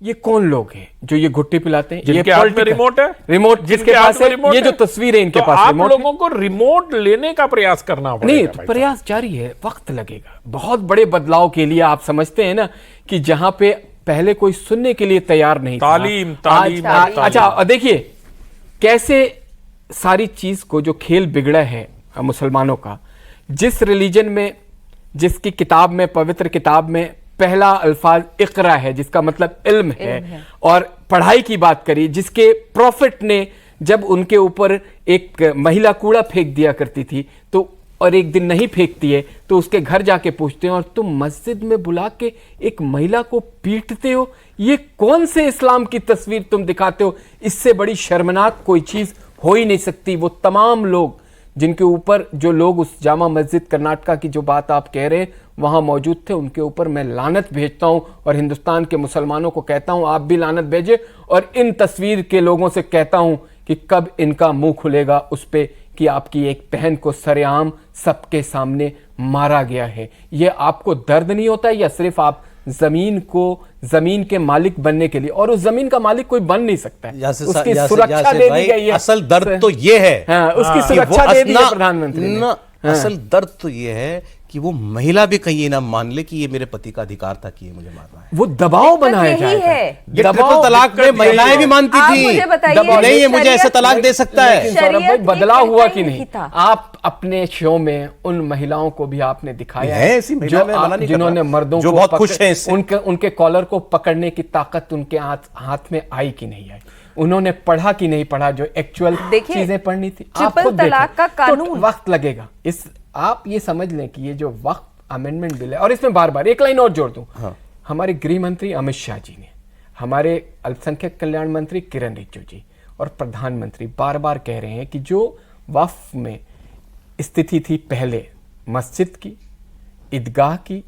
ये कौन लोग हैं जो ये घुट्टी पिलाते हैं? जिनके हाथ में रिमोट है, रिमोट जिसके पास है, ये जो तस्वीर है इनके पास आप रिमोट लोगों को रिमोट लेने का प्रयास करना पड़ेगा। नहीं, तो प्रयास जारी है, वक्त लगेगा। बहुत बड़े बदलाव के लिए आप समझते हैं ना कि जहां पे पहले कोई सुनने के लिए तैयार नहीं था, तालीम। अच्छा देखिए कैसे सारी चीज को जो खेल बिगड़ा है मुसलमानों का, जिस रिलीजन में, जिसकी किताब में, पवित्र किताब में पहला अल्फाज इकरा है जिसका मतलब इल्म है, और पढ़ाई की बात करी, जिसके प्रॉफिट ने जब उनके ऊपर एक महिला कूड़ा फेंक दिया करती थी तो, और एक दिन नहीं फेंकती है तो उसके घर जाके पूछते हैं और तुम मस्जिद में बुला के एक महिला को पीटते हो, ये कौन से इस्लाम की तस्वीर तुम दिखाते हो? इससे बड़ी शर्मनाक कोई चीज हो ही नहीं सकती। वो तमाम लोग जिनके ऊपर, जो लोग उस जामा मस्जिद कर्नाटका की जो बात आप कह रहे हैं वहां मौजूद थे, उनके ऊपर मैं लानत भेजता हूं और हिंदुस्तान के मुसलमानों को कहता हूं आप भी लानत भेजे, और इन तस्वीर के लोगों से कहता हूं कि कब इनका मुंह खुलेगा उस पे कि आपकी एक बहन को सरेआम सबके सामने मारा गया है। ये आपको दर्द नहीं होता है, या सिर्फ आप जमीन के मालिक बनने के लिए, और उस जमीन का मालिक कोई बन नहीं सकता है, उसकी सुरक्षा दे दी गई है। असल दर्द तो ये है, उसकी सुरक्षा दे दी है प्रधानमंत्री ने। असल दर्द तो ये है कि वो महिला भी कहीं ये ना मान ले कि ये मेरे पति का अधिकार था कि ये मुझे मारना है। वो दबाव बनाया जाएगा। ये ट्रिपल तलाक में महिलाएं भी मानती थी, नहीं ये मुझे ऐसे तलाक दे सकता है। सौरभ भाई बदलाव हुआ कि नहीं? आप अपने शो में उन महिलाओं को भी आपने दिखाया है ऐसी महिलाएं जिन्होंने मर्दों जो को बहुत खुश हैं इससे, उनके कॉलर को पकड़ने की ताकत उनके हाथ में आई कि नहीं आई? उन्होंने पढ़ा कि नहीं पढ़ा जो एक्चुअल चीजें पढ़नी थी? ट्रिपल तलाक का कानून, वक्त लगेगा। इस आप ये समझ लें कि ये जो वक्त अमेंडमेंट बिल है, और इसमें बार बार एक लाइन और जोड़ दूं, हमारे गृह मंत्री अमित शाह जी ने, हमारे अल्पसंख्यक कल्याण मंत्री किरण रिजिजू जी और प्रधानमंत्री बार बार कह रहे हैं कि जो वक्फ में स्थिति थी पहले मस्जिद की, ईदगाह की,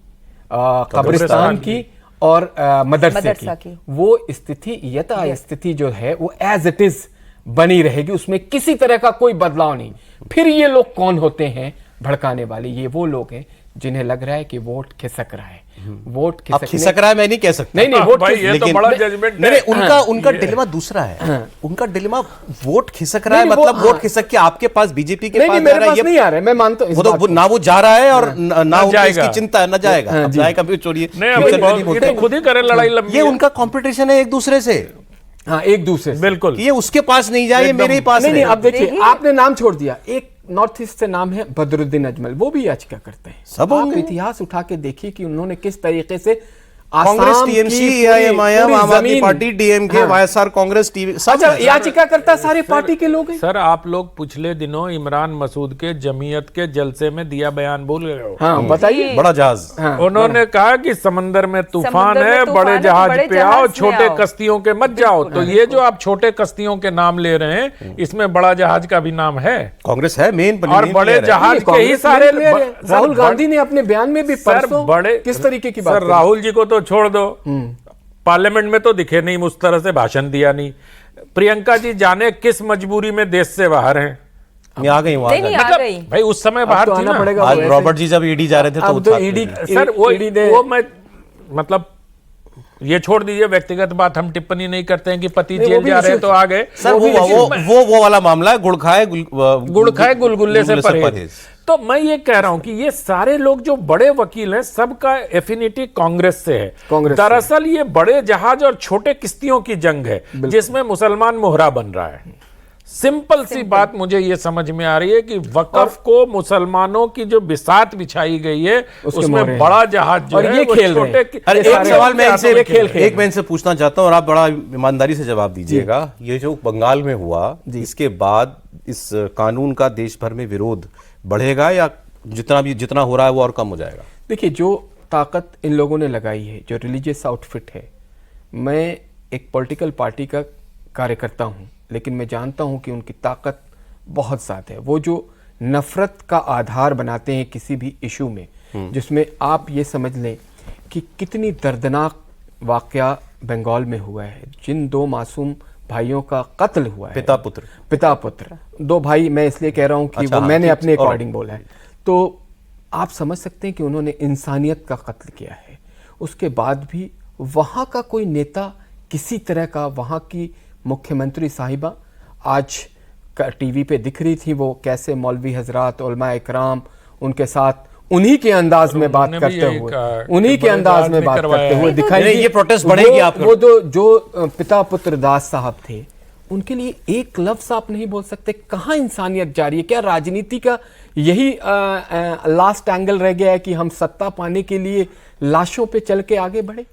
कब्रिस्तान की और मदरसे की, वो स्थिति यथा स्थिति जो है वो एज इट इज बनी रहेगी, उसमें किसी तरह का कोई बदलाव नहीं। फिर ये लोग कौन होते हैं भड़काने वाले? ये वो लोग हैं जिन्हें लग रहा है कि वोट खिसक रहा है। वोट खिसक रहा है मैं नहीं कह सकता, नहीं वोट भाई ये तो बड़ा जजमेंट है। नहीं, उनका डिलेमा दूसरा है। उनका डिलेमा वोट खिसक रहा है, मतलब वोट खिसक के आपके पास, बीजेपी के पास मेरे पास नहीं आ रहा है, मैं मानता हूं। वो तो ना वो जा रहा है और ना उसकी चिंता है, ना जाएगा। अब जाएगा भी छोड़िए, खुद ही करे लड़ाई लंबी। ये उनका कंपटीशन है एक दूसरे से। हाँ, एक दूसरे से, बिल्कुल। ये उसके पास नहीं जाए, मेरे ही पास नहीं। अब देखिए आपने नाम छोड़ दिया, एक नॉर्थ ईस्ट से नाम है बदरुद्दीन अजमल, वो भी याचिका करते हैं। सब आप इतिहास उठा के देखिए कि उन्होंने किस तरीके से कांग्रेस, टीएमसी, आम आदमी पार्टी, डीएमके, वाईएसआर कांग्रेस, सब याचिका करता सारे पार्टी के लोग हैं। सर आप लोग पिछले दिनों इमरान मसूद के जमीयत के जलसे में दिया बयान बोल रहे हो। हाँ, बताइए। बड़ा जहाज, उन्होंने कहा कि समंदर में तूफान है, बड़े जहाज पे आओ, छोटे कश्तियों के मत जाओ। तो ये जो आप छोटे कश्तियों के नाम ले रहे हैं, इसमें बड़ा जहाज का भी नाम है। कांग्रेस है मेन, और बड़े जहाज के ही सारे। राहुल गांधी ने अपने बयान में भी बड़े किस तरीके की बात, राहुल जी को तो छोड़ दो, पार्लियामेंट में तो दिखे नहीं, उस तरह से भाषण दिया नहीं। प्रियंका जी जाने किस मजबूरी में देश से बाहर हैं। आ गई वहां, मतलब भाई उस समय बाहर थी ना। आज रॉबर्ट जी जब ईडी जा रहे थे तो ईडी सर वो मैं मतलब ये छोड़ दीजिए, व्यक्तिगत बात हम टिप्पणी नहीं करते हैं कि पति जेल जा रहे तो आ गए। सर वो वाला मामला है, गुड़ खाए गुलगुल्ले से परहेज। तो मैं ये कह रहा हूं कि ये सारे लोग जो बड़े वकील हैं, सबका एफिनिटी कांग्रेस से है। दरअसल ये बड़े जहाज और छोटे किश्तियों की जंग है जिसमें मुसलमान मोहरा बन रहा है। सिंपल सी बात मुझे ये समझ में आ रही है कि वक्फ को मुसलमानों की जो बिसात बिछाई गई है उसमें बड़ा जहाज जो है वो छोटे। एक सवाल मैं इनसे पूछना चाहता हूं और आप बड़ा ईमानदारी से जवाब दीजिएगा। ये जो बंगाल में हुआ, इसके बाद इस कानून का देश भर में विरोध बढ़ेगा या जितना हो रहा है वो और कम हो जाएगा? देखिए, जो ताकत इन लोगों ने लगाई है, जो रिलीजियस आउटफिट है, मैं एक पॉलिटिकल पार्टी का कार्यकर्ता हूं, लेकिन मैं जानता हूं कि उनकी ताकत बहुत ज़्यादा है। वो जो नफरत का आधार बनाते हैं किसी भी इशू में, जिसमें आप ये समझ लें कि कितनी दर्दनाक वाकया बंगाल में हुआ है, जिन दो मासूम भाइयों का कत्ल हुआ है, पिता पुत्र दो भाई, मैं इसलिए कह रहा हूं कि वो मैंने अपने अकॉर्डिंग बोला है, तो आप समझ सकते हैं कि उन्होंने इंसानियत का कत्ल किया है। उसके बाद भी वहां का कोई नेता किसी तरह का वहाँ की मुख्यमंत्री साहिबा आज टीवी पे दिख रही थी, वो कैसे मौलवी हजरात, उलमा इकराम उनके साथ उन्हीं के अंदाज में बात करते हुए, उन्हीं के अंदाज में बात करते हुए दिखाई दी। ये प्रोटेस्ट बढ़ेगी आप वो जो पिता पुत्र दास साहब थे, उनके लिए एक लफ्ज आप नहीं बोल सकते। कहाँ इंसानियत जा रही है? क्या राजनीति का यही लास्ट एंगल रह गया है कि हम सत्ता पाने के लिए लाशों पे चल के आगे बढ़े?